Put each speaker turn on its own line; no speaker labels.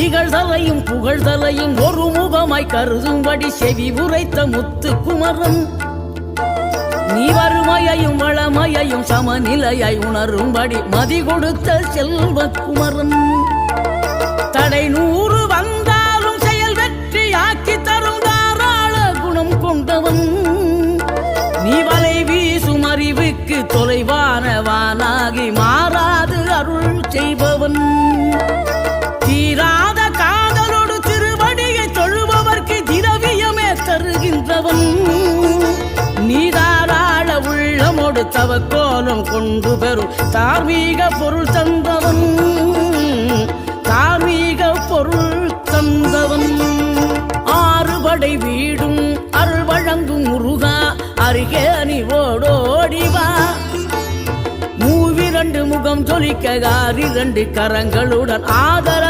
இகழ்தலையும் புகழ்தலையும் ஒரு முகமாய் கருதும்படி செவி உரைத்த முத்து குமரன் நீ வறுமையையும் வளமையையும் சமநிலையாய் உணரும்படி மதி கொடுத்த செல்வ குமரன் தடை 100 வந்தாலும் செயல் வெற்றியாக்கி தரும் தாராள குணம் கொண்டவன் நீ வலை வீசும் அறிவுக்கு தொலைவானவானாகி மாறாது அருள் செய்பவன் தீராத காதலோடு திருவடியை தொழுபவர்க்கு திரவியமே தருகின்றவன் நீதாராள உள்ளமோடு தவக்கோலம் கொண்டு பெறும் தார்மீக பொருள் தந்தவன் தார்மீக பொருள் தந்தவன் ஆறுபடை வீடும் அருள் வழங்கும் முருகா அருகே நீ ஓடோடிவா மூவிரண்டு முகம் ஜொலிக்க 2 கரங்களுடன் ஆதரவு